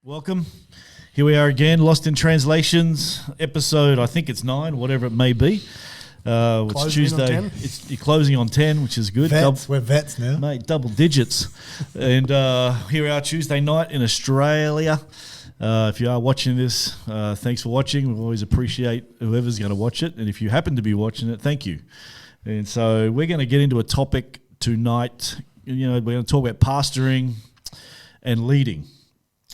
Welcome. Here we are again, Lost in Translations, episode, I think it's 9, whatever it may be. It's Tuesday. You're closing on 10, which is good. We're vets now. Mate, double digits. And here we are Tuesday night in Australia. If you are watching this, thanks for watching. We always appreciate whoever's going to watch it. And if you happen to be watching it, thank you. And so we're going to get into a topic tonight. You know, we're going to talk about pastoring and leading.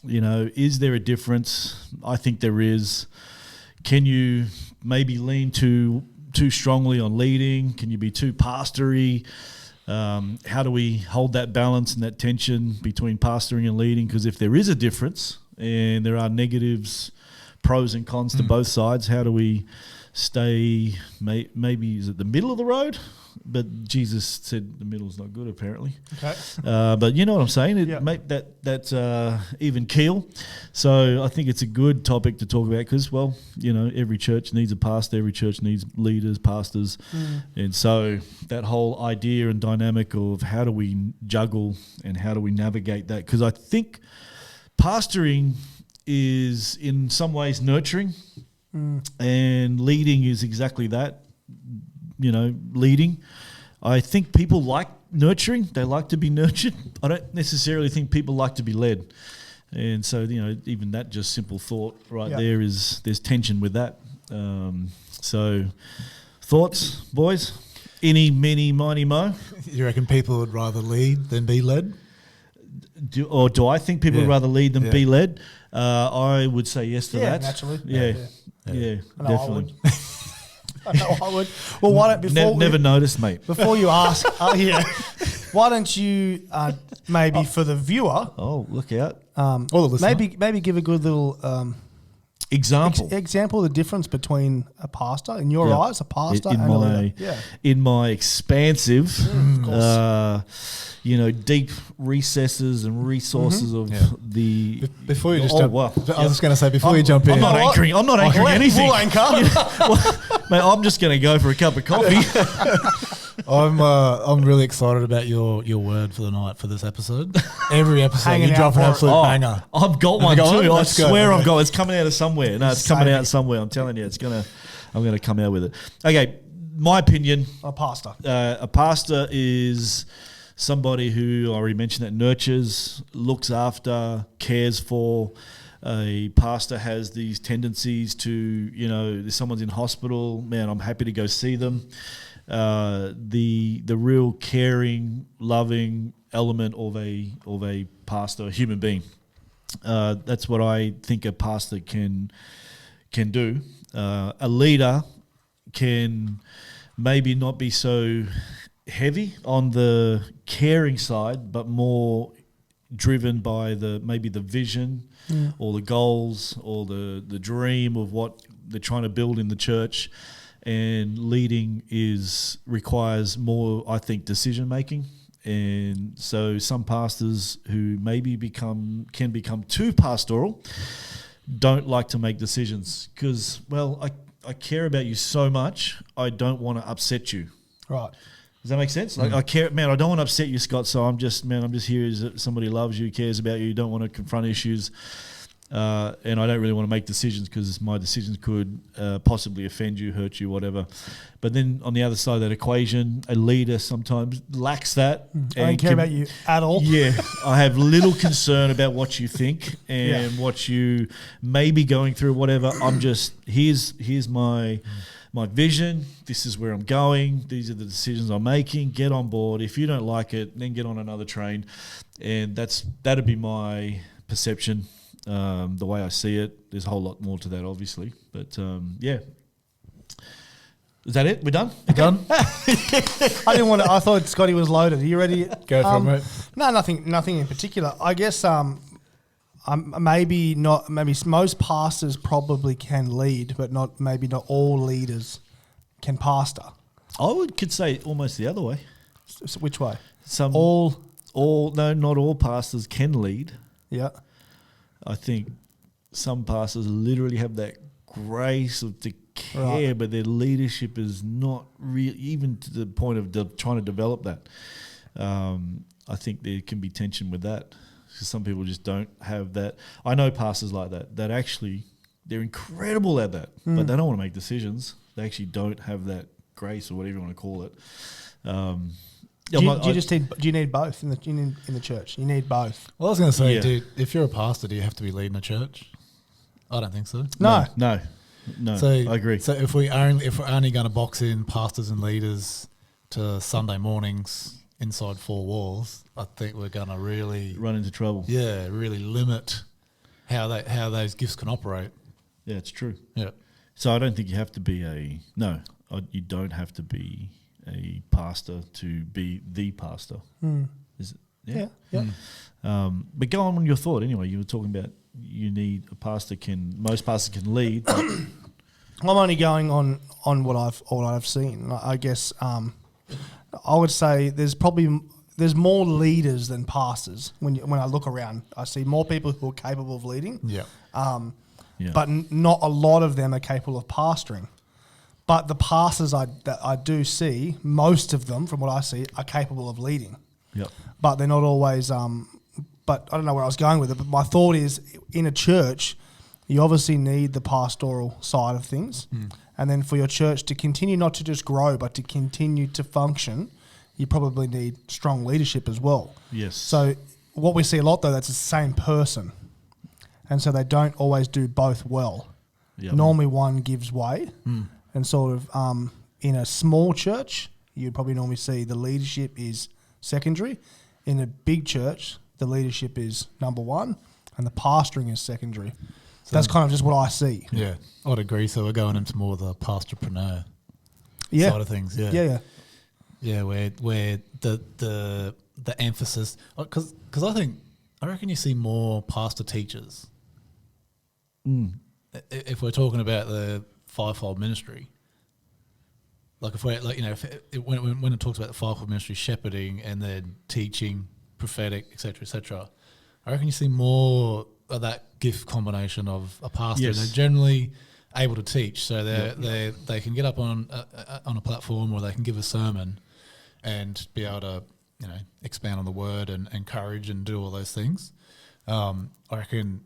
You know, is there a difference? I think there is. Can you maybe lean too strongly on leading? Can you be too pastory? How do we hold that balance and that tension between pastoring and leading? Because if there is a difference and there are negatives, pros and cons to both sides, how do we stay, maybe is it the middle of the road? But Jesus said the middle is not good, apparently. Okay. But you know what I'm saying? Make that even keel. So I think it's a good topic to talk about because, well, you know, every church needs a pastor. Every church needs leaders, pastors. And so that whole idea and dynamic of how do we juggle and how do we navigate that? Because I think pastoring is in some ways nurturing and leading is exactly that. You know, leading. I think people like nurturing. They like to be nurtured. I don't necessarily think people like to be led. And so, you know, even that just simple thought there is, there's tension with that. So thoughts, boys? Any, many, miny, mo? You reckon people would rather lead than be led? Do I think people would rather lead than be led? I would say yes to that. Naturally. Yeah, definitely. I know I would. Well, why don't never noticed, mate. Before you ask, why don't you maybe for the viewer? Oh, look out! Or the listener. Maybe give a good little example of the difference between a pastor in your eyes, a pastor and a leader. In my expansive, you know, deep recesses and resources of the. Before you just jump, I was just going to say before you jump in, I'm not anchoring anything. We'll anchor. Mate, I'm just going to go for a cup of coffee. I'm really excited about your word for the night for this episode. Every episode you drop an absolute banger. I've got one too. I swear I've got. It's coming out of somewhere. No, it's coming out somewhere. I'm telling you, I'm going to come out with it. Okay, my opinion. A pastor. A pastor is somebody who I already mentioned that nurtures, looks after, cares for. A pastor has these tendencies to, you know, if someone's in hospital, man, I'm happy to go see them. The real caring, loving element of a pastor, a human being. That's what I think a pastor can do. A leader can maybe not be so heavy on the caring side, but more driven by maybe the vision or the goals or the dream of what they're trying to build in the church. And leading requires more, I think, decision making. And so some pastors who maybe can become too pastoral don't like to make decisions because, well, I care about you so much, I don't want to upset you. Right. Does that make sense? Like I care, man. I don't want to upset you, Scott. So I'm just here as somebody who loves you, cares about you. Don't want to confront issues, and I don't really want to make decisions because my decisions could possibly offend you, hurt you, whatever. But then on the other side of that equation, a leader sometimes lacks that. I don't care about you at all. Yeah, I have little concern about what you think and what you may be going through, whatever. I'm just here's my vision, this is where I'm going, these are the decisions I'm making, get on board. If you don't like it, then get on another train. And that'd be my perception, the way I see it. There's a whole lot more to that, obviously. But, yeah. Is that it? We're done? Done? I thought Scotty was loaded. Are you ready? Go for it, mate. No, nothing in particular. I guess maybe not. Maybe most pastors probably can lead, but maybe not all leaders can pastor. I could say almost the other way. So which way? Not all pastors can lead. Yeah. I think some pastors literally have that grace to care, but their leadership is not really even to the point of trying to develop that. I think there can be tension with that. because some people just don't have that. I know pastors like that actually they're incredible at that, but they don't want to make decisions. They actually don't have that grace or whatever you want to call it. Do you need both in the church? You need both. Well, I was going to say, dude, if you're a pastor, do you have to be leading a church? I don't think so. No. So I agree. So if we're only going to box in pastors and leaders to Sunday mornings inside four walls, I think we're going to really run into trouble. Yeah, really limit how those gifts can operate. Yeah, it's true. Yeah. So I don't think you have to be you don't have to be a pastor to be the pastor. Is it? Yeah. Yeah. But go on with your thought anyway. You were talking about most pastors can lead. But I'm only going on what I've seen. I guess I would say there's more leaders than pastors. When I look around, I see more people who are capable of leading. Yeah. But not a lot of them are capable of pastoring. But the pastors that I do see, most of them, from what I see, are capable of leading. Yep. But they're not always. But I don't know where I was going with it. But my thought is, in a church, you obviously need the pastoral side of things, and then for your church to continue not to just grow, but to continue to function, you probably need strong leadership as well. Yes. So what we see a lot though, that's the same person, and so they don't always do both well. Yep. Normally, one gives way. And sort of in a small church, you'd probably normally see the leadership is secondary. In a big church, the leadership is number one and the pastoring is secondary. So that's kind of just what I see. Yeah, I'd agree. So we're going into more the pastorpreneur side of things. Yeah. Yeah, where the emphasis, because I reckon you see more pastor teachers. If we're talking about the fivefold ministry, like if we're when it talks about the fivefold ministry, shepherding and then teaching, prophetic, etc., I reckon you see more of that gift combination of a pastor. Yes. They're generally able to teach, so they can get up on a platform or they can give a sermon and be able to expand on the word and encourage and do all those things. I reckon,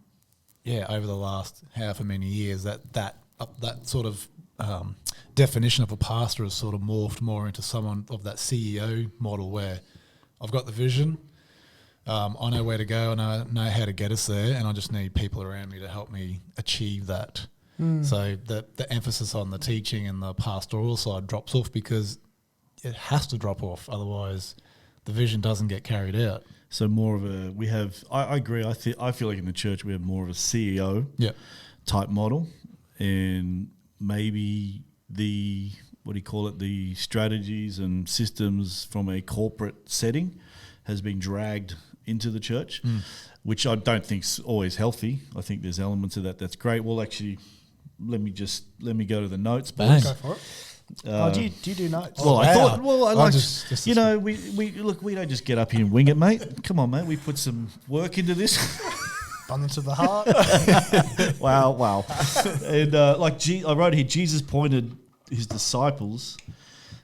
over the last however many years that sort of definition of a pastor has sort of morphed more into someone of that CEO model where I've got the vision, I know where to go, and I know how to get us there, and I just need people around me to help me achieve that. So the emphasis on the teaching and the pastoral side drops off because it has to drop off, otherwise the vision doesn't get carried out. So more of a I agree. I feel like in the church we have more of a CEO type model, and maybe the strategies and systems from a corporate setting has been dragged into the church, which I don't think's always healthy. I think there's elements of that that's great. Well, actually, let me go to the notes. Bang. Go for it. Do you do notes? Well, I thought. Well, I like just we don't just get up here and wing it, mate. Come on, mate. We put some work into this. Abundance of the heart. Wow. And I wrote here, Jesus pointed his disciples.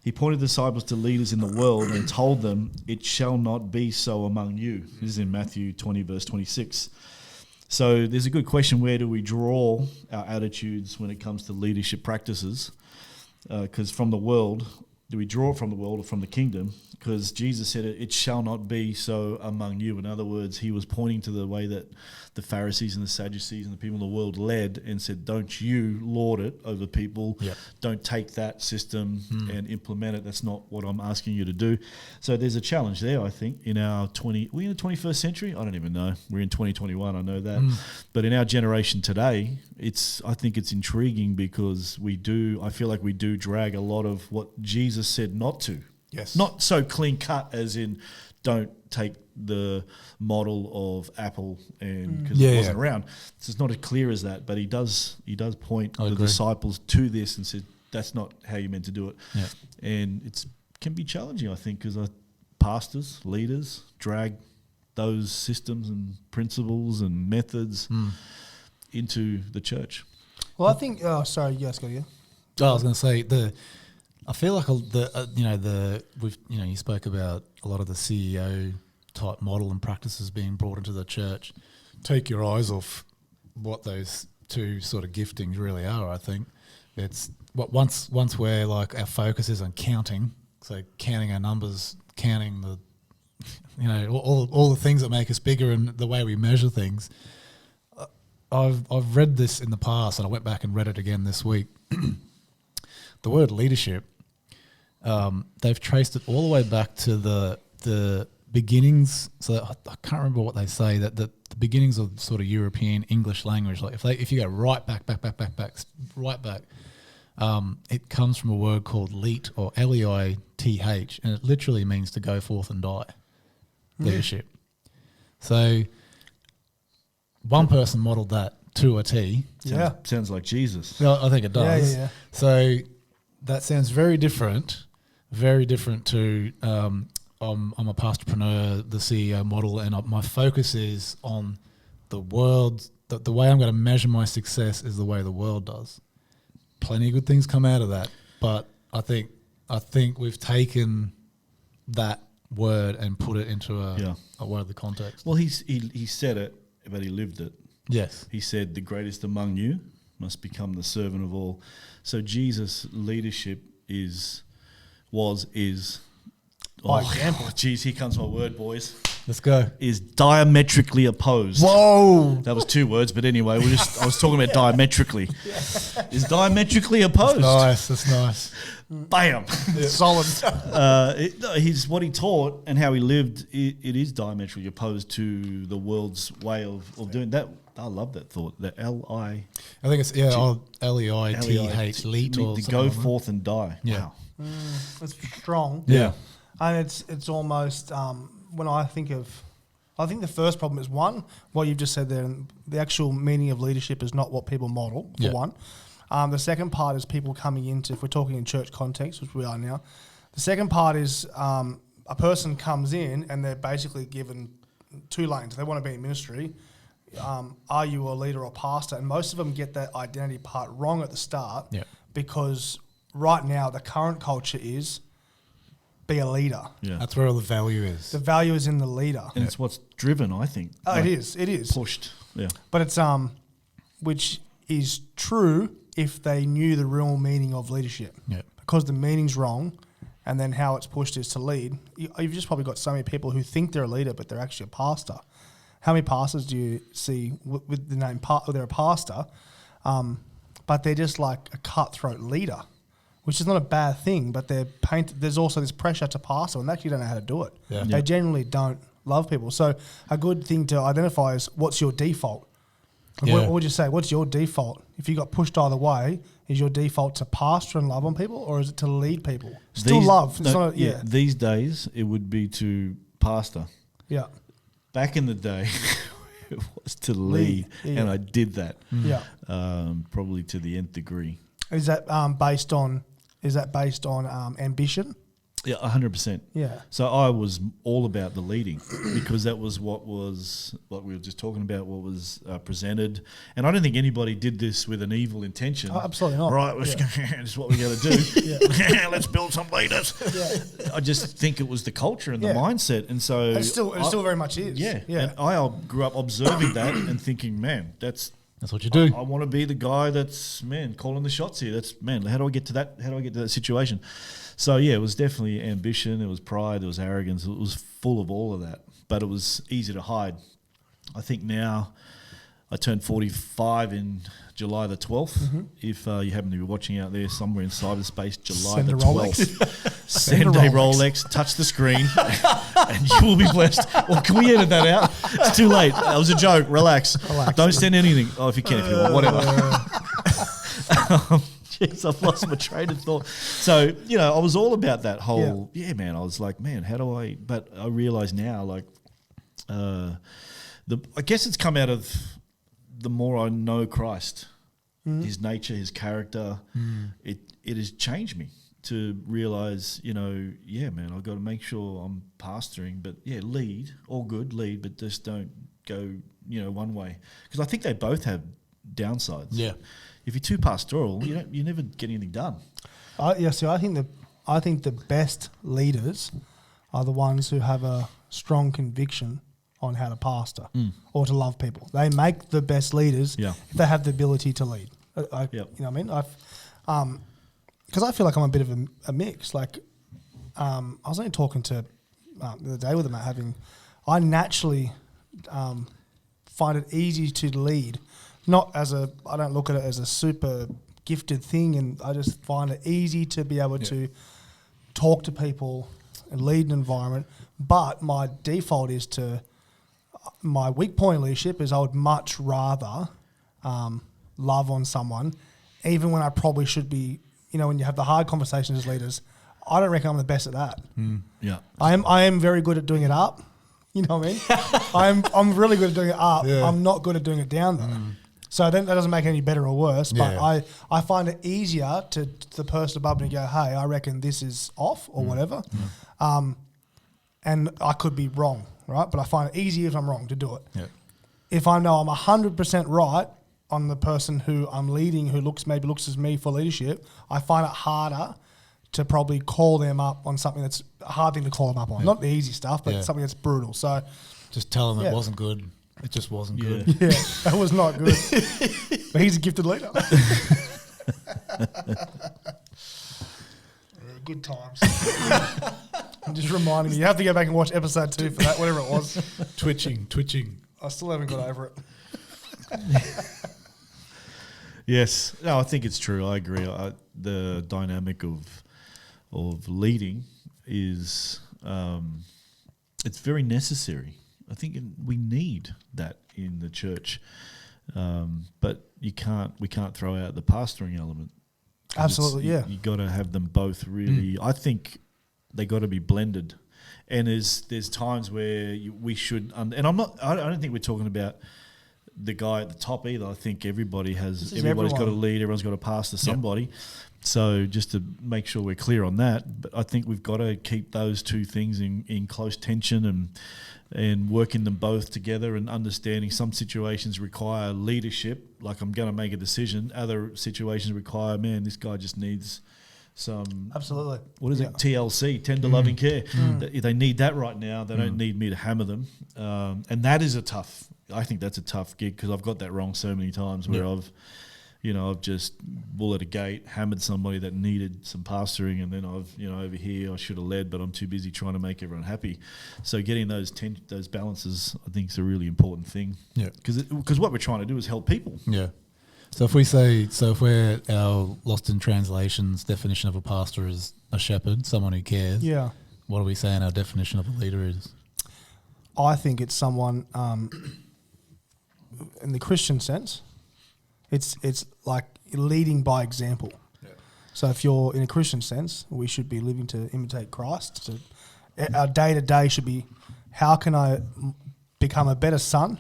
He pointed the disciples to leaders in the world and told them, "It shall not be so among you." This is in Matthew 20, verse 26. So there's a good question: where do we draw our attitudes when it comes to leadership practices? Because from the world, do we draw it from the world or from the kingdom? Because Jesus said it shall not be so among you. In other words, he was pointing to the way that the Pharisees and the Sadducees and the people in the world led and said, don't you lord it over people. Yep. Don't take that system and implement it. That's not what I'm asking you to do. So there's a challenge there, I think, we're in the 21st century? I don't even know. We're in 2021, I know that. But in our generation today, I think it's intriguing because I feel like we do drag a lot of what Jesus said not to. Yes. Not so clean cut as in don't take the model of Apple and because it wasn't around. So it's not as clear as that, but he does point the disciples to this and said that's not how you're meant to do it. Yeah. And it can be challenging, I think, because pastors, leaders drag those systems and principles and methods into the church. Well, I think. Oh, sorry. Yes, go again. I was going to say I feel like you spoke about a lot of the CEO type model and practices being brought into the church take your eyes off what those two sort of giftings really are. I think it's what once where like our focus is on counting, so counting our numbers, counting the all the things that make us bigger and the way we measure things. I've read this in the past, and I went back and read it again this week. The word leadership, they've traced it all the way back to the beginnings. So I can't remember what they say, that the beginnings of sort of European English language. Like if you go right back, it comes from a word called leat, or Leith, and it literally means to go forth and die. Leadership. So one person modelled that to a T. Sounds like Jesus. No, I think it does. Yeah. So that sounds very different to I'm a pastorpreneur, the CEO model, and my focus is on the world. The way I'm going to measure my success is the way the world does. Plenty of good things come out of that, but I think we've taken that word and put it into a worldly context. Well, he said it, but he lived it. Yes. He said, the greatest among you must become the servant of all. So Jesus' leadership is. By example. Geez, here comes my word, boys. Let's go. Is diametrically opposed. Whoa. That was 2 words, but anyway, I was talking about diametrically. Is diametrically opposed. That's nice. Bam. Solid. What he taught and how he lived, it is diametrically opposed to the world's way of doing that. I love that thought. The I think it's Leith, leat, or to go forth and die. Yeah. Wow. It's strong. Yeah. And it's almost when I think the first problem is, one, what you've just said there, and the actual meaning of leadership is not what people model, for one. The second part is people coming into, if we're talking in church context, which we are now, the second part is a person comes in and they're basically given 2 lanes. They want to be in ministry. Are you a leader or pastor? And most of them get that identity part wrong at the start, because right now the current culture is be a leader. Yeah. That's where all the value is. The value is in the leader. And it's what's driven, I think. Oh, it is. Pushed. Yeah. But it's which is true if they knew the real meaning of leadership. Yeah. Because the meaning's wrong, and then how it's pushed is to lead. You've just probably got so many people who think they're a leader, but they're actually a pastor. How many pastors do you see with the name they're a pastor, but they're just like a cutthroat leader, which is not a bad thing, but they're painted. There's also this pressure to pastor, and they actually don't know how to do it. Yeah. They generally don't love people. So a good thing to identify is, what's your default? What would you say? What's your default? If you got pushed either way, is your default to pastor and love on people, or is it to lead people? Still love. It's not These days, it would be to pastor. Yeah. Back in the day, it was to lead, and I did that. Yeah. Probably to the nth degree. Is that based on ambition? Yeah, 100%. Yeah. So I was all about the leading, because that was what we were just talking about, what was presented. And I don't think anybody did this with an evil intention. Oh, absolutely not. Right, this is what we're going to do. Let's build some leaders. Yeah. I just think it was the culture and the mindset. And so It still very much is. Yeah. Yeah. And I grew up observing that and thinking, man, that's what you do. I want to be the guy that's, calling the shots here. How do I get to that? How do I get to that situation? So, yeah, it was definitely ambition. It was pride. There was arrogance. It was full of all of that. But it was easy to hide. I think now I turned 45 in July the 12th. Mm-hmm. If you happen to be watching out there somewhere in cyberspace, July the 12th. Send a Rolex, touch the screen, and you will be blessed. Well, can we edit that out? It's too late. That was a joke. Relax. Don't send anything. Oh, if you can, if you want, whatever. Jeez, I've lost my train of thought. So, I was all about that whole, I was like, man, how do I, but I realize now, like, I guess it's come out of the more I know Christ, his nature, his character, it has changed me to realize, I've got to make sure I'm pastoring, but lead, all good, lead, but just don't go, one way. Because I think they both have downsides. Yeah. If you're too pastoral, you never get anything done. I think the best leaders are the ones who have a strong conviction on how to pastor or to love people. They make the best leaders Yeah. if they have the ability to lead. Yep. You know what I mean? Because I feel like I'm a bit of a mix. Like, I was only talking to the other day with them I naturally find it easy to lead, I don't look at it as a super gifted thing, and I just find it easy to be able to talk to people and lead an environment. But my default is my weak point in leadership is I would much rather love on someone, even when I probably should be, when you have the hard conversations as leaders, I don't reckon I'm the best at that. Yeah. I am very good at doing it up. You know what I mean? I'm really good at doing it up. Yeah. I'm not good at doing it down though. So then that doesn't make it any better or worse. But Yeah. I find it easier to the person above me go, hey, I reckon this is off or whatever. And I could be wrong, right? But I find it easier if I'm wrong to do it. Yeah. If I know I'm 100% right on the person who I'm leading, who maybe looks as me for leadership, I find it harder to probably call them up on something that's a hard thing to call them up on. Not the easy stuff, but something that's brutal. So, Just tell them Yeah. it wasn't good. It just wasn't good. yeah, that was not good. But he's a gifted leader. Good times. I'm just reminding you have to go back and watch episode 2 for that, whatever it was. Twitching. I still haven't got over it. Yes. No, I think it's true. I agree. The dynamic of leading is it's very necessary. I think we need that in the church, but we can't throw out the pastoring element. 'Cause Absolutely, yeah. You got to have them both really. I think they got to be blended, and there's times where we should. And I don't think we're talking about the guy at the top either. I think everybody's got to lead. Everyone's got to pastor somebody. So just to make sure we're clear on that, but I think we've got to keep those two things in close tension and working them both together and understanding some situations require leadership, like I'm going to make a decision. Other situations require, man, this guy just needs some... Absolutely. What is it? TLC, tender loving care. They need that right now. They don't need me to hammer them. And that is I think that's a tough gig because I've got that wrong so many times where I've just bull at a gate, hammered somebody that needed some pastoring, and then over here I should have led, but I'm too busy trying to make everyone happy. So getting those balances, I think, is a really important thing. Yeah. Because what we're trying to do is help people. Yeah. So if our Lost in Translation's definition of a pastor is a shepherd, someone who cares. Yeah. What are we saying our definition of a leader is? I think it's someone, in the Christian sense, it's like leading by example. Yeah. So if you're in a Christian sense, we should be living to imitate Christ. Our day-to-day should be, how can I become a better son?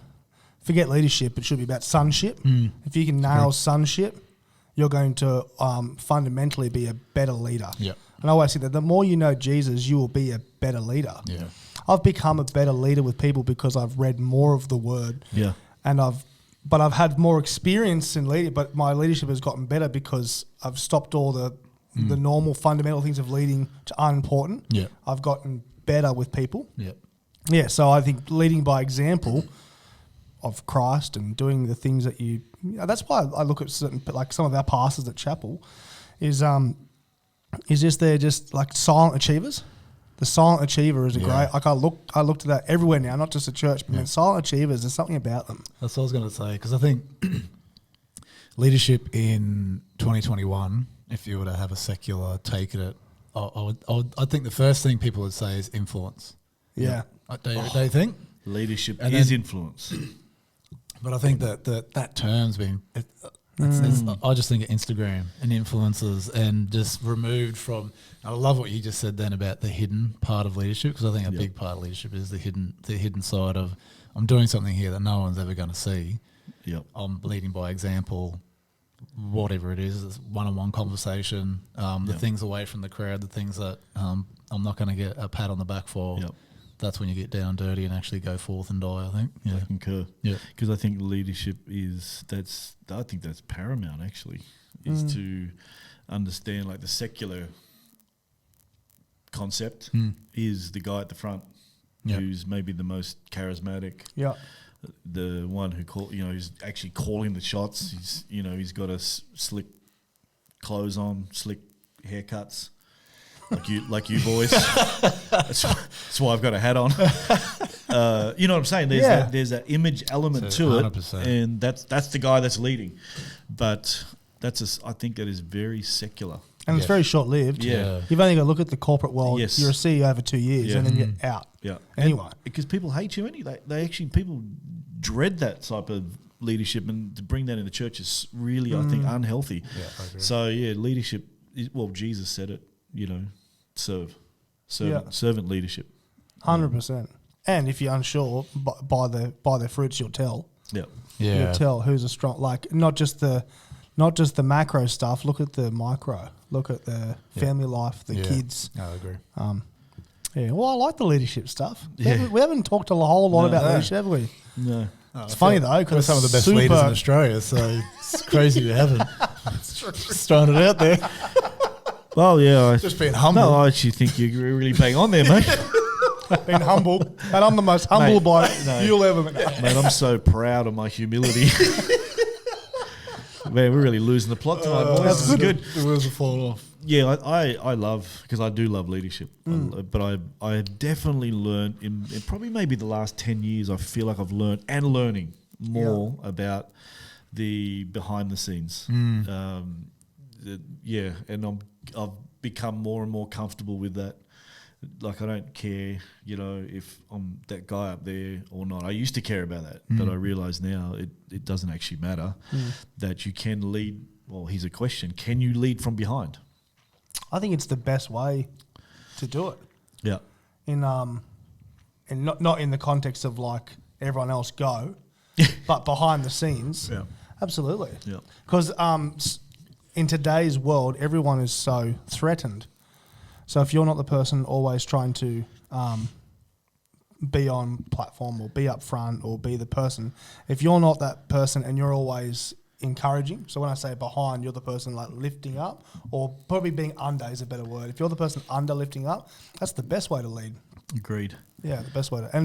Forget leadership, it should be about sonship. If you can nail sonship, you're going to fundamentally be a better leader. Yeah. And I always say that the more you know Jesus, you will be a better leader. Yeah. I've become a better leader with people because I've read more of the word. Yeah. And I've had more experience in leading, but my leadership has gotten better because I've stopped all the normal fundamental things of leading to unimportant. Yeah. I've gotten better with people. Yeah. Yeah, so I think leading by example of Christ and doing the things that that's why I look at certain, like some of our pastors at chapel is just they're just like silent achievers. The silent achiever is a great. Like I look to that everywhere now, not just at church, but silent achievers. There's something about them. That's what I was going to say, because I think leadership in 2021, if you were to have a secular take at it, I think the first thing people would say is influence. Yeah. Do you think? Leadership And is then- influence. But I think that term's been. I just think of Instagram and influencers and just removed from. I love what you just said then about the hidden part of leadership, because I think a big part of leadership is the hidden side of, I'm doing something here that no one's ever going to see. Yep. I'm leading by example, whatever it is. It's one-on-one conversation, the things away from the crowd, the things that I'm not going to get a pat on the back for. Yep. That's when you get down dirty and actually go forth and die, I think. Yeah. I concur. Yeah. Because I think leadership I think that's paramount actually, is to understand like the secular concept Mm. is the guy at the front, Yep. who's maybe the most charismatic, Yeah. the one who who's actually calling the shots. He's got a slick clothes on, slick haircuts, like you boys. That's why I've got a hat on. You know what I'm saying? There's that image element So to it, 100%. and that's the guy that's leading. But I think that is very secular. And it's Yeah. very short lived. Yeah. You've only got to look at the corporate world. Yes. You're a CEO for 2 years Yeah. and then you're out. Yeah. Anyway. Because people hate you anyway. They actually, people dread that type of leadership, and to bring that in the church is really, I think, unhealthy. Yeah, I agree. So, leadership, Jesus said it, serve. Yeah. Servant leadership. 100%. And if you're unsure, by their fruits you'll tell. Yeah. Yeah. You'll tell who's a strong, like not just the macro stuff. Look at the micro. Look at the family life, the Yeah. kids. I agree. Yeah, well, I like the leadership stuff. Yeah. We haven't talked a whole lot No. about No. leadership, have we? No. It's funny though, We're because some of the best leaders in Australia, so it's crazy we haven't. Just throwing it out there. Well, yeah. Just being humble. No, I actually think you're really bang on there, mate. being humble, and I'm the most humble Mate, by no. you'll ever meet. Mate, I'm so proud of my humility. Man, we're really losing the plot tonight, boys. That's This is good. good. The wheels are falling off. Yeah, I love, because I do love leadership, but I definitely learned in probably maybe the last 10 years, I feel like I've learned and learning more about the behind the scenes. And I've become more and more comfortable with that. Like, I don't care, if I'm that guy up there or not. I used to care about that, but I realise now it doesn't actually matter, that you can lead. Well, here's a question. Can you lead from behind? I think it's the best way to do it. Yeah. In not in the context of like everyone else go, but behind the scenes. Yeah. Absolutely. Yeah. Because in today's world, everyone is so threatened. So if you're not the person always trying to be on platform or be up front or be the person, if you're not that person and you're always encouraging, so when I say behind, you're the person like lifting up, or probably being under is a better word. If you're the person under lifting up, that's the best way to lead. Agreed. Yeah, the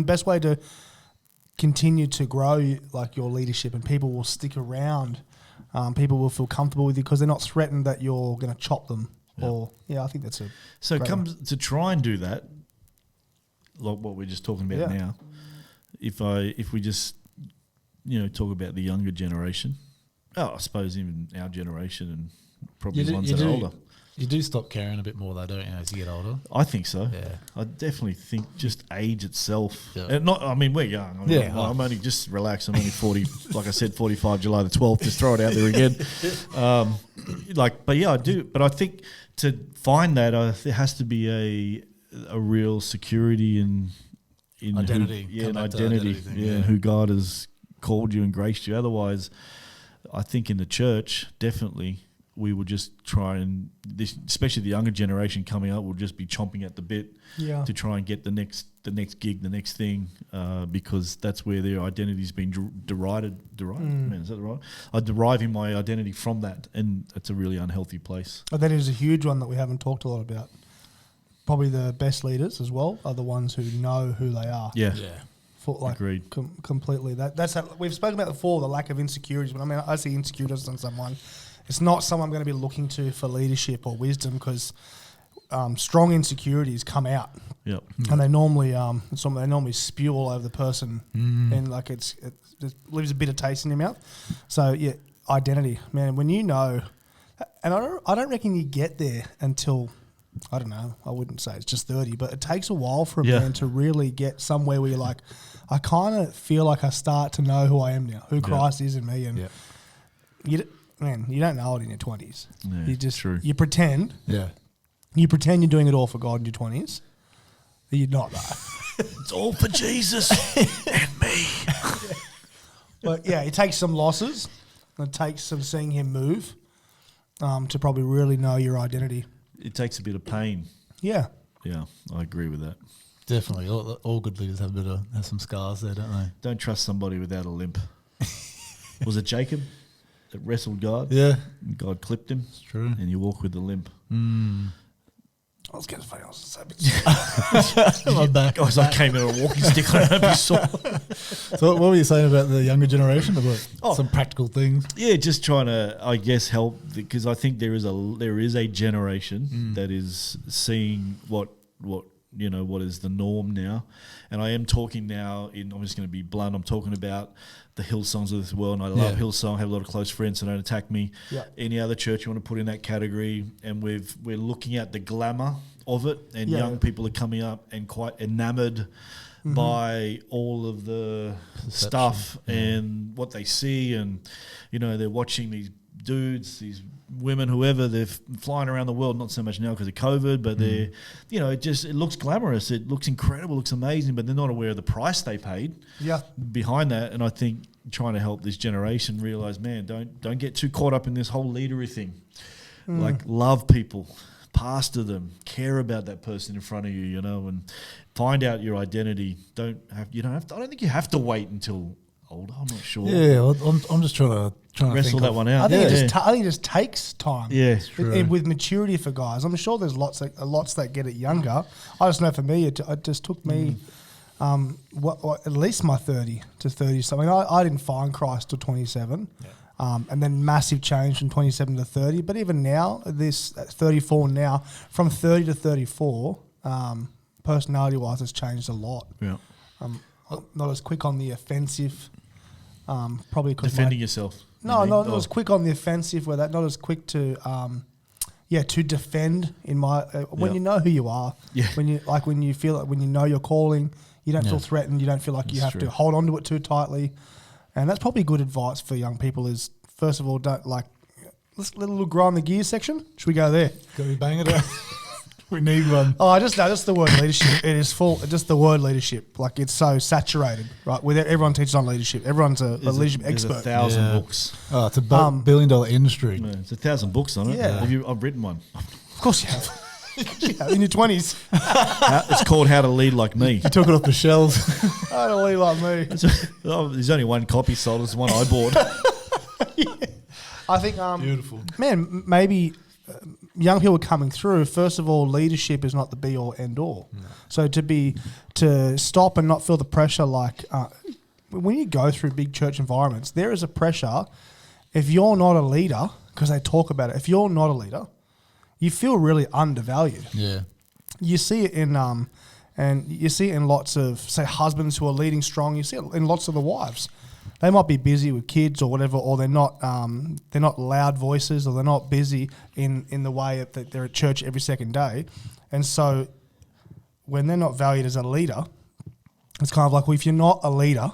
best way to continue to grow like your leadership, and people will stick around. People will feel comfortable with you because they're not threatened that you're going to chop them. Yeah. Or I think that's a So it great comes to try and do that, like what we're just talking about Yeah. now. If we just talk about the younger generation, I suppose even our generation and probably the ones that are older. You do stop caring a bit more though, don't you, as you get older? I think so. Yeah. I definitely think just age itself. Yeah. And we're young. I'm only just relaxed. I'm only 40. Like I said, 45 July the 12th. Just throw it out there again. But yeah, I do. But I think to find that, there has to be a real security in Identity. Who, Come an back to identity. thing, And who God has called you and graced you. Otherwise, I think in the church, definitely, we will just try and, especially the younger generation coming up, will just be chomping at the bit to try and get the next gig, the next thing, because that's where their identity's been derived. Man, is that right? I'm deriving my identity from that, and it's a really unhealthy place. But that is a huge one that we haven't talked a lot about. Probably the best leaders as well are the ones who know who they are. Yeah. Agreed. Completely. We've spoken about before, the lack of insecurities. But I see insecurities in someone. It's not someone I'm going to be looking to for leadership or wisdom, because strong insecurities come out. Yep. And they normally they normally spew all over the person, and like it leaves a bitter taste in your mouth. So yeah, identity, man. When you know, and I don't reckon you get there until, I don't know, I wouldn't say it's just 30, but it takes a while for a man to really get somewhere where you're like, I kind of feel like I start to know who I am now, who Christ is in me, and you don't know it in your 20s. Yeah, You just true. you pretend. Yeah. You pretend you're doing it all for God in your 20s. You're not, though. It's all for Jesus and me. But yeah, it takes some losses. It takes some seeing Him move to probably really know your identity. It takes a bit of pain. Yeah. Yeah, I agree with that. Definitely. All good leaders have some scars there, don't they? Don't trust somebody without a limp. Was it Jacob that wrestled God? Yeah. And God clipped him, It's true. and you walk with a limp. I was getting funny. I was so bit My back. Guys, I came in on a walking stick. I don't know if you saw. So what were you saying about the younger generation? About some practical things? Yeah, just trying to, I guess, help, because I think there is a generation that is seeing what is the norm now, and I am talking now. I'm just going to be blunt. I'm talking about the Hillsongs of this world, and I love Hillsong. Have a lot of close friends, so don't attack me. Yeah. Any other church you want to put in that category, and we're looking at the glamour of it, and young people are coming up and quite enamored by all of the stuff and what they see, and they're watching these dudes, these women, whoever, they're flying around the world, not so much now because of COVID, but they're, it looks glamorous, it looks incredible, looks amazing, but they're not aware of the price they paid behind that. And I think trying to help this generation realize, man, don't get too caught up in this whole leadery thing. Like, love people, pastor them, care about that person in front of you, and find out your identity. I don't think you have to wait until older. I'm not sure. Yeah, I'm just trying to wrestle that one out. I think it just takes time. Yeah, with maturity for guys. I'm sure there's lots that get it younger. I just know for me, it just took me at least my 30 to 30 something. I didn't find Christ till 27, and then massive change from 27 to 30. But even now, this 34 now, from 30 to 34, personality wise, has changed a lot. Yeah. Not as quick on the offensive. Probably defending yourself. Not as quick on the offensive. Not as quick to to defend in my when you know who you are. Yeah. When you feel like, when you know your calling, you don't feel threatened. You don't feel like you have to hold on to it too tightly. And that's probably good advice for young people. Is first of all, let's let a little grow on the gear section. Should we go there? Can we bang it out? We need one. Oh, just the word leadership. It is full. Just the word leadership. Like, it's so saturated, right? With everyone teaches on leadership. Everyone's a leadership expert. There's 1,000 books. Oh, it's a $1 billion industry. No, it's 1,000 books on it. Yeah. I've written one. Of course you have. In your 20s. It's called How to Lead Like Me. You took it off the shelves. How to lead like me. There's only one copy sold. It's the one I bought. I think, beautiful. Man, maybe young people coming through, first of all, leadership is not the be all end all. No. So to stop and not feel the pressure, like when you go through big church environments, there is a pressure. If you're not a leader, because they talk about it, if you're not a leader, you feel really undervalued. Yeah. You see it in lots of, say, husbands who are leading strong. You see it in lots of the wives. They might be busy with kids or whatever, or they're not loud voices, or they're not busy in the way that they're at church every second day. And so when they're not valued as a leader, it's kind of like, well, if you're not a leader,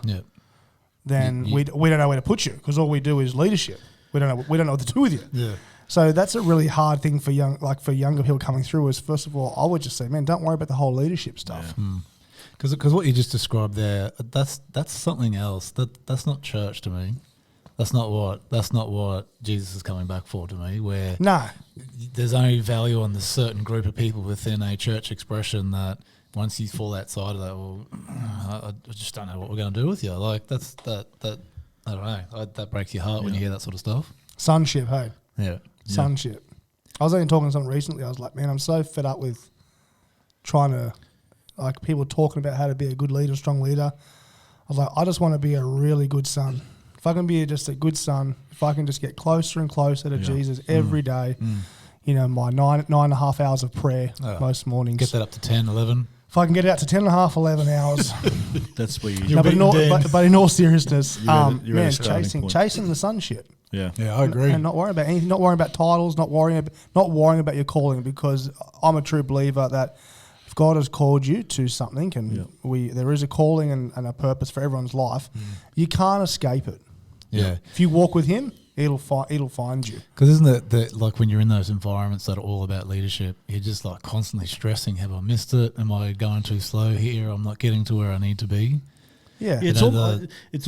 then we don't know where to put you, because all we do is leadership. We don't know what to do with you. Yeah. So that's a really hard thing for younger people coming through. Is, first of all, I would just say, man, don't worry about the whole leadership stuff. Yeah. Because what you just described there, that's something else. That's not church to me. That's not what Jesus is coming back for to me. Where there's only value on the certain group of people within a church expression, that once you fall outside of that, well, I just don't know what we're going to do with you. Like, that I don't know. That breaks your heart when you hear that sort of stuff. Sonship, hey. Yeah. Sonship. I was only talking to someone recently. I was like, man, I'm so fed up with trying to, like, people talking about how to be a good leader, strong leader. I was like, I just want to be a really good son. If I can be just a good son, if I can just get closer and closer to Jesus every day, my 9.5 hours of prayer most mornings. Get that up to 10, 11. If I can get it out to 10.5, 11 hours. That's where you. No, but in all seriousness, you're at a chasing the sonship. Yeah, I agree. And not worrying about anything, not worrying about titles, not worrying about your calling, because I'm a true believer that if God has called you to something, and there is a calling and a purpose for everyone's life, you can't escape it. Yeah. If you walk with Him, it'll find you. Because isn't it like when you're in those environments that are all about leadership, you're just like constantly stressing, have I missed it? Am I going too slow here? I'm not getting to where I need to be. Yeah, it's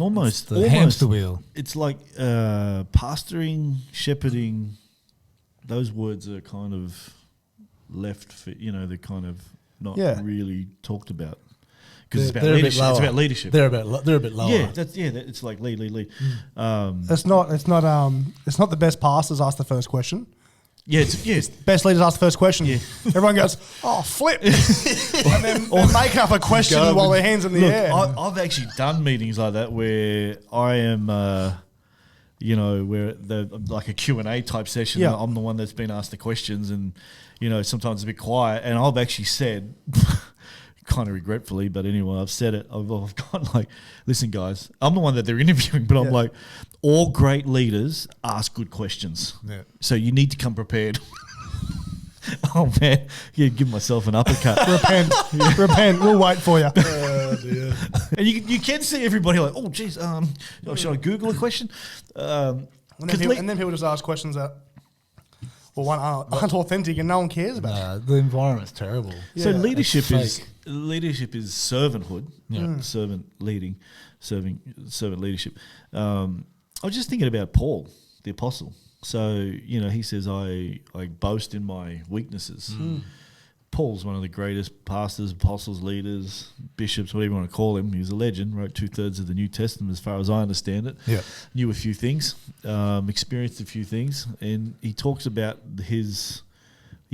almost the hamster wheel. It's like pastoring, shepherding. Those words are kind of left. They're kind of not really talked about, because it's about leadership. It's about leadership. They're a bit lower. Yeah, it's like lead. It's not the best pastors ask the first question. Yeah, it's Best leaders ask the first question. Yeah. Everyone goes, "Oh, flip," and then they're making up a question while their hands in the air. I've actually done meetings like that where I am, where like a Q&A type session. Yeah. I'm the one that's been asked the questions, and sometimes it's a bit quiet. And I've actually said, kind of regretfully, but anyway, I've said it. I've gone like, listen, guys, I'm the one that they're interviewing, but I'm like, all great leaders ask good questions. Yeah. So you need to come prepared. Oh man, yeah, give myself an uppercut. Repent. We'll wait for you. Oh, dear. And you can see everybody like, oh geez, should I Google a question? And then people just ask questions that, well, one aren't authentic and no one cares about. Nah, the environment's terrible. So Yeah, leadership it's is servanthood, servant leadership. I was just thinking about Paul, the apostle. So he says, I boast in my weaknesses. Paul's one of the greatest pastors, apostles, leaders, bishops, whatever you want to call him. He was a legend, wrote 2/3 of the New Testament as far as I understand it. Yeah. Knew a few things, experienced a few things. And he talks about he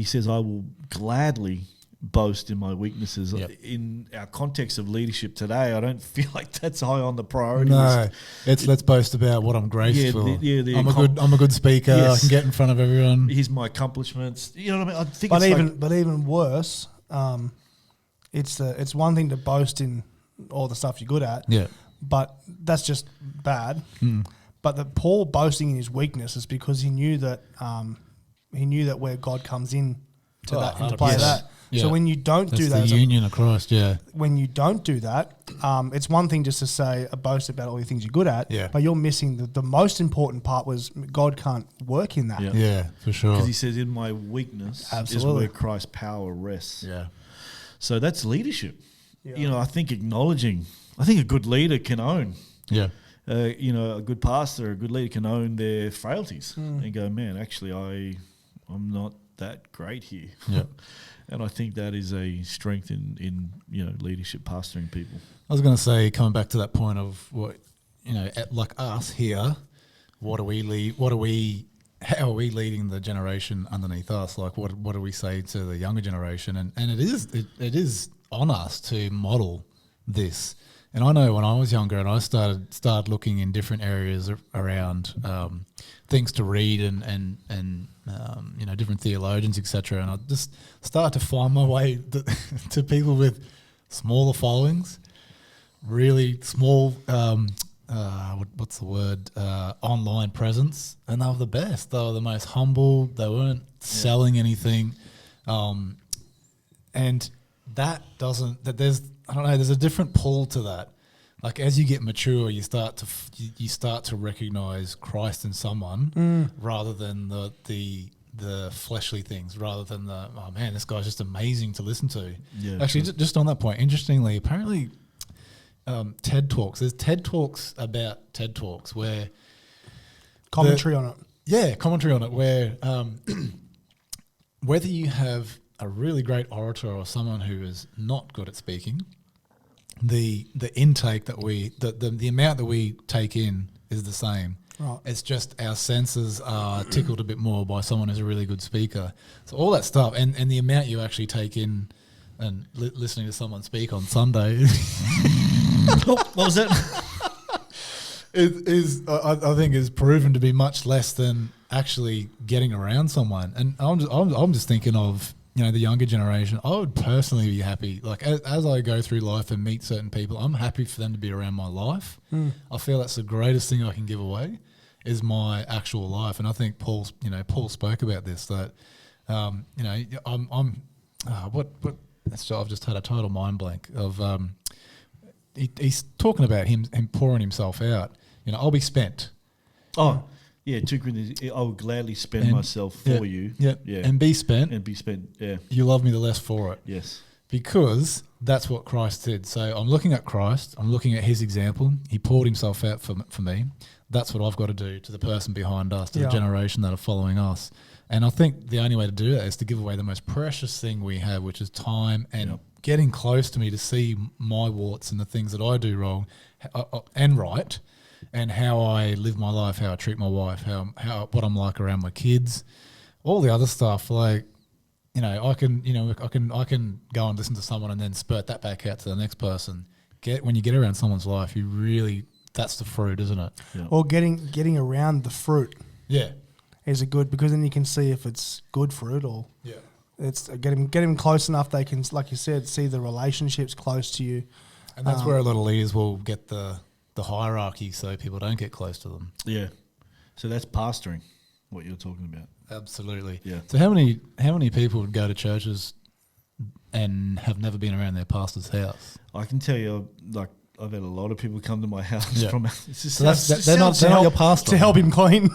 says, I will gladly boast in my weaknesses. Yep. In our context of leadership today, I don't feel like that's high on the priority No, list. let's boast about what I'm graced Yeah, for. the I'm a good speaker. Yes. I can get in front of everyone. Here's my accomplishments. You know what I mean? I think But even worse, it's one thing to boast in all the stuff you're good at. Yeah. But that's just bad. But the Paul boasting in his weakness is because he knew that where God comes in to that into play 100%. that. Yeah. So when you don't That's do that, the union of Christ. Yeah. when you don't do that, it's one thing just to say a boast about all the things you're good at. Yeah. But you're missing the most important part was God can't work in that. Yeah. Yeah, for sure. because he says, in my weakness Absolutely. is where Christ's power rests. Yeah. So that's leadership. Yeah. I think I think a good leader can own. Yeah. A good pastor, a good leader can own their frailties and go, man, actually, I'm not that great here. Yeah. And I think that is a strength in leadership, pastoring people. I was going to say, coming back to that point of what, like us here, what do we lead? How are we leading the generation underneath us? Like, what do we say to the younger generation? And it is on us to model this. And I know when I was younger and I started looking in different areas around things to read and different theologians, etc. And I just started to find my way to people with smaller followings, really small. What's the word? Online presence, and they were the best. They were the most humble. They weren't selling anything, and there's a different pull to that. Like as you get mature, you start to recognize Christ in someone rather than the fleshly things, rather than oh man, this guy's just amazing to listen to. Yeah, Actually, just on that point, interestingly, apparently TED Talks. There's TED Talks about TED Talks where Commentary on it. yeah, commentary on it where whether you have a really great orator or someone who is not good at speaking, the intake that the amount that we take in is the same. Right. It's just our senses are tickled a bit more by someone who's a really good speaker. So all that stuff and the amount you actually take in and listening to someone speak on Sunday What was that? I think is proven to be much less than actually getting around someone. And I'm just thinking of the younger generation. I would personally be happy, like as I go through life and meet certain people, I'm happy for them to be around my life. I feel that's the greatest thing I can give away is my actual life. And I think Paul spoke about this, that I've just had a total mind blank of he's talking about him pouring himself out. I'll be spent. Oh, yeah, 2 Corinthians. I will gladly spend myself for you. Yeah, and be spent. And be spent, yeah. You love me the less for it. Yes. Because that's what Christ did. So I'm looking at Christ. I'm looking at his example. He poured himself out for me. That's what I've got to do to the person behind us, to the generation that are following us. And I think the only way to do that is to give away the most precious thing we have, which is time and getting close to me to see my warts and the things that I do wrong and right, and how I live my life, how I treat my wife, how what I'm like around my kids, all the other stuff, like, I can go and listen to someone and then spurt that back out to the next person. When you get around someone's life, you really, that's the fruit, isn't it? Yeah. Or getting around the fruit Yeah. is a good, because then you can see if it's good fruit or Yeah. it's get him close enough they can, like you said, see the relationships close to you. And that's where a lot of leaders will get the hierarchy so people don't get close to them. Yeah. So that's pastoring, what you're talking about. Absolutely. Yeah. So how many people would go to churches and have never been around their pastor's house? I can tell you, like, I've had a lot of people come to my house Yeah. from. It's just So they're not your pastor. To help him clean.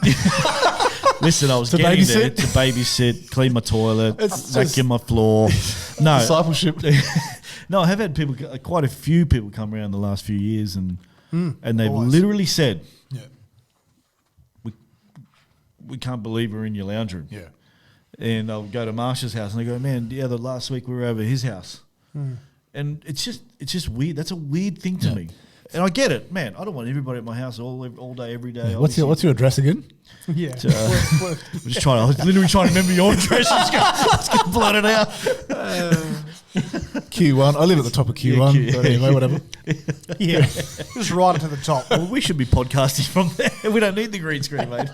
Listen, I was To getting there babysit? to babysit, clean my toilet, It's vacuum my floor. No, Discipleship. no, I have had people, quite a few people come around the last few years, and they've always. literally said, Yeah. "We can't believe we're in your lounge room." Yeah. And I'll go to Marsha's house, and they go, "Man, yeah, the last week we were over his house," and it's just weird. That's a weird thing to Yeah. me, and I get it, man. I don't want everybody at my house all day, every day. What's your address again? Yeah. I'm just trying. I was literally trying to remember your address. Let's get blotted out. Q1. I live at the top of Q1. Q- but anyway, whatever. Yeah. Just right to the top. Well, we should be podcasting from there. We don't need the green screen, mate.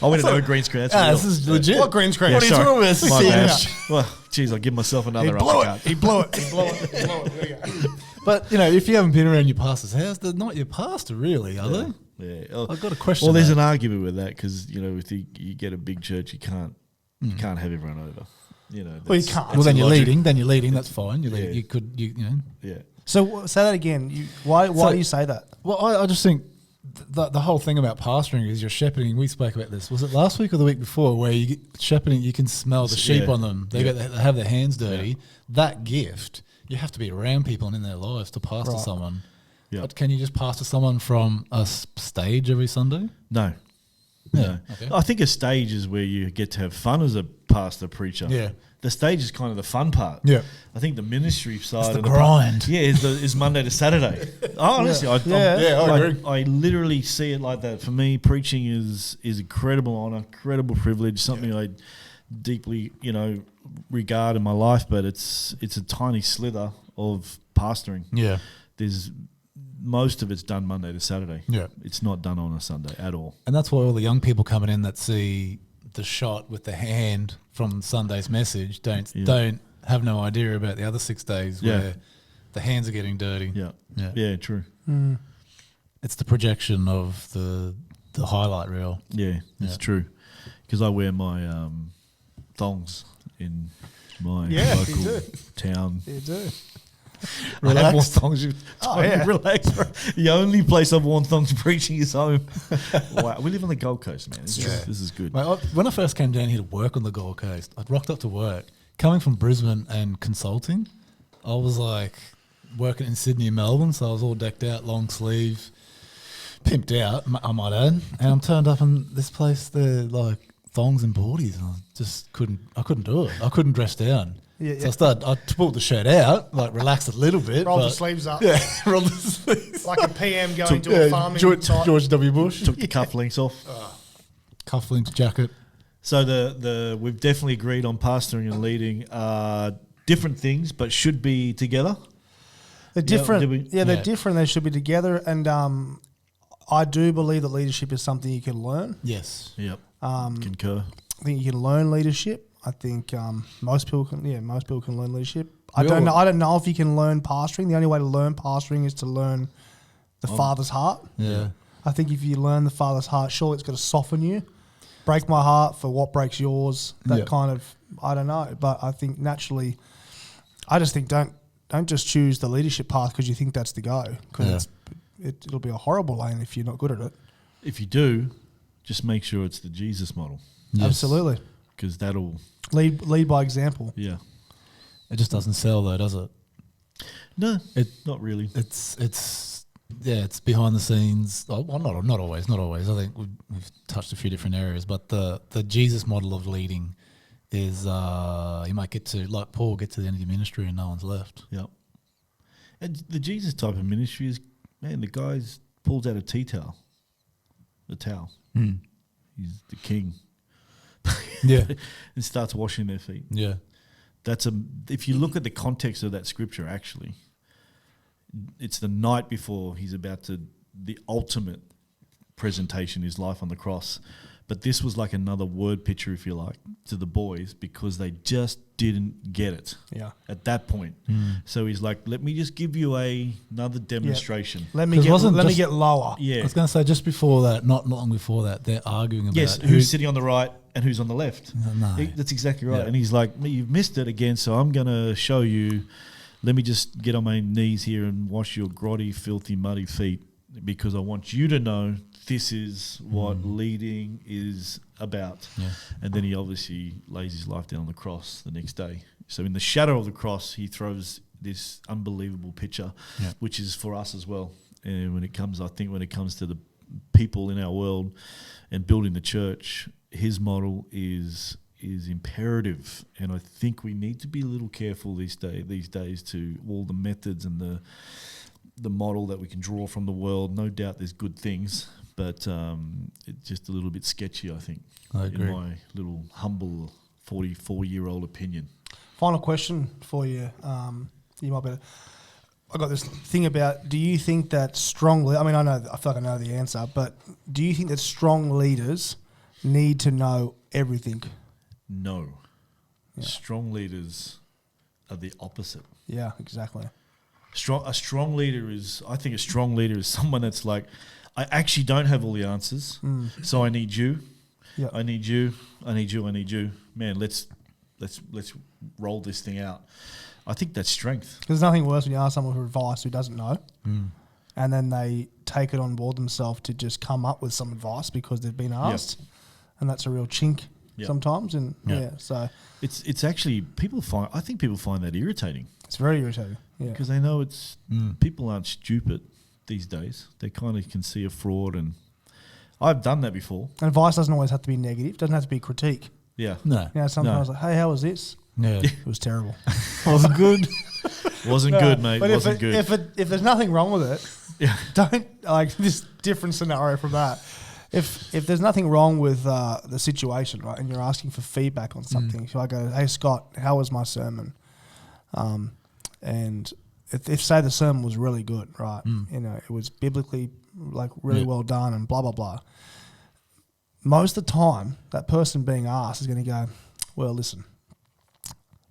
I went to a green screen. That's real. This is legit. What green screen? What are you Sorry. talking about? My See, bad. yeah. Well, geez, I'll give myself He another blew uppercut. it. He blew it. He blew it. He blew it. There you go. But, if you haven't been around your pastor's house, they're not your pastor, really, are they? Yeah. Oh, I've got a question. well, there's that. an argument with that because if you get a big church, you can't have everyone over. Well, you can't. Well, then you're logic. leading. Then you're leading. That's fine. You lead. Yeah. You could. Yeah. So say that again. Why do you say that? Well, I just think the whole thing about pastoring is you're shepherding. We spoke about this. Was it last week or the week before? Where you get shepherding, you can smell the sheep Yeah. on them. They have their hands dirty. That gift, you have to be around people and in their lives to pastor Right. someone. Yeah. But can you just pastor someone from a stage every Sunday? No. Yeah. No. Okay. I think a stage is where you get to have fun as a pastor preacher. Yeah. The stage is kind of the fun part. Yeah. I think the ministry side the of grind. is Monday to Saturday. Honestly, I agree. I literally see it like that. For me, preaching is incredible honor, incredible privilege, something I deeply regard in my life. But it's a tiny slither of pastoring. Yeah. There's most of it's done Monday to Saturday. Yeah. It's not done on a Sunday at all. And that's why all the young people coming in that see the shot with the hand from Sunday's message don't have no idea about the other 6 days where the hands are getting dirty. Yeah. Yeah. Yeah, true. It's the projection of the highlight reel. Yeah, it's Yeah. true. Because I wear my thongs in my Yeah, you local do. town. You do. I have worn thongs. Oh, yeah. Relax. The only place I've worn thongs preaching is home. Wow, we live on the Gold Coast, man. This is good. Mate, when I first came down here to work on the Gold Coast, I'd rocked up to work. Coming from Brisbane and consulting, I was like working in Sydney and Melbourne, so I was all decked out, long sleeve, pimped out, I might add. And I'm turned up in this place, they're like thongs and boardies, and I just couldn't do it. I couldn't dress down. Yeah, So I pulled the shirt out, like relaxed a little bit. Roll the but- sleeves up. Yeah, rolled the sleeves. Like a PM going to a farming site. George W. Bush. Took the cufflinks off. Cufflinks, jacket. So we've definitely agreed on pastoring and leading different things, but should be together. They're Yeah, different. did we- Yeah, they're Yeah. different. They should be together. And I do believe that leadership is something you can learn. Yes. Yep. Concur. I think you can learn leadership. I think most people can. Yeah, most people can learn leadership. I We don't all- know. I don't know if you can learn pastoring. The only way to learn pastoring is to learn the Father's heart. Yeah. I think if you learn the Father's heart, surely it's got to soften you. Break my heart for what breaks yours. That Yeah. kind of. I don't know, but I think naturally, I just think don't just choose the leadership path because you think that's the go. Because it'll be a horrible lane if you're not good at it. If you do, just make sure it's the Jesus model, Yes. Absolutely. because that'll, Lead by example. yeah. It just doesn't sell though, does it? No, It- not really. It's behind the scenes. Well, not always. I think we've touched a few different areas, but the Jesus model of leading is you might get to, like Paul, get to the end of your ministry and no one's left. Yep. And the Jesus type of ministry is, man, the guy pulls out a tea towel. The towel. He's the king. Yeah. and starts washing their feet. Yeah. If you look at the context of that scripture, actually, it's the night before he's about to, the ultimate presentation, his life on the cross. But this was like another word picture, if you like, to the boys because they just didn't get it at that point. So he's like, let me just give you another demonstration. Let me 'Cause wasn't let me just- get lower. Yeah. I was going to say just before that, not long before that, they're arguing about Yes, who's sitting on the right and who's on the left. No. That's exactly right. Yeah. And he's like, you've missed it again, so I'm going to show you. Let me just get on my knees here and wash your grotty, filthy, muddy feet because I want you to know this is what leading is about. Yeah. And then he obviously lays his life down on the cross the next day. So in the shadow of the cross, he throws this unbelievable picture, which is for us as well. And when it comes to the people in our world and building the church, his model is imperative. And I think we need to be a little careful these days to all the methods and the model that we can draw from the world. No doubt there's good things, but it's just a little bit sketchy, I think, I agree. in my little humble 44-year-old opinion. Final question for you. You might be. I got this thing about. Do you think that strongly? I mean, I feel like I know the answer, but do you think that strong leaders need to know everything? No. Strong leaders are the opposite. Yeah, exactly. A strong leader is someone that's like, I actually don't have all the answers, so I need you. Yeah. I need you. I need you. I need you. Man, let's roll this thing out. I think that's strength. There's nothing worse when you ask someone for advice who doesn't know, and then they take it on board themselves to just come up with some advice because they've been asked, and that's a real chink sometimes. And so it's actually I think people find that irritating. It's very irritating. Yeah. Because they know people aren't stupid these days. They kind of can see a fraud, and I've done that before. And advice doesn't always have to be negative. It doesn't have to be critique. Yeah. No. You know, sometimes like, hey, how was this? Yeah. It was terrible. Wasn't good. Wasn't good, mate. But Wasn't good. If there's nothing wrong with it, don't like this different scenario from that. If there's nothing wrong with the situation, right, and you're asking for feedback on something, so I go, hey Scott, how was my sermon? And if say the sermon was really good, right, you know, it was biblically like really well done and blah blah blah. Most of the time, that person being asked is going to go, well, listen,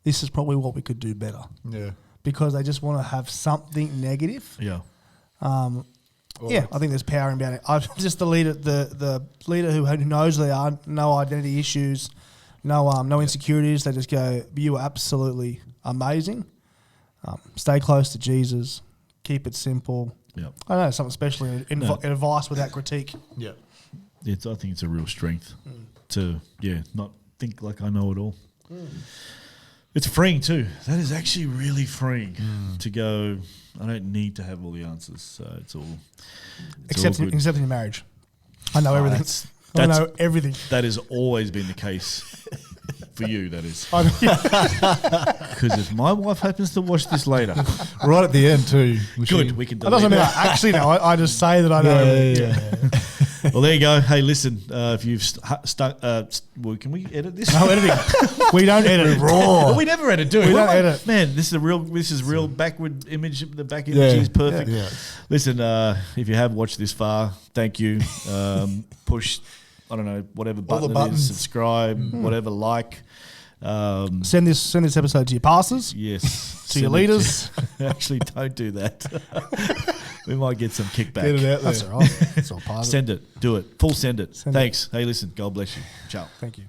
this is probably what we could do better. Yeah. Because they just want to have something negative. Yeah. Yeah, I think there's power in being it. I'm just the leader, the leader who knows they are no identity issues, no insecurities. They just go, you are absolutely amazing. Stay close to Jesus. Keep it simple. Yeah. I don't know, something special in advice without critique. Yeah. I think it's a real strength to not think like I know it all. It's freeing too. That is actually really freeing to go, I don't need to have all the answers. So it's all Except good. in marriage. I know everything. I know everything. That has always been the case for you, that is. I know. Because if my wife happens to watch this later, Right at the end too. good, we can That doesn't delete mean I actually know. I just say that I know everything. Well, there you go. Hey, listen, if you've stuck, well, can we edit this? No editing. We don't edit. Well, we never edit, do we? We don't edit. Man, this is real backward image. The back image is perfect. Yeah. Listen, if you have watched this far, thank you. Push, I don't know, whatever button it buttons. is, subscribe, whatever, like. Send this episode to your pastors. Yes. To your Send it leaders. Actually, don't do that. We might get some kickback. Get it out there. That's all right. That's all part of it. Send it. Do it. Full send it. Send it. Thanks. Hey, listen, God bless you. Ciao. Thank you.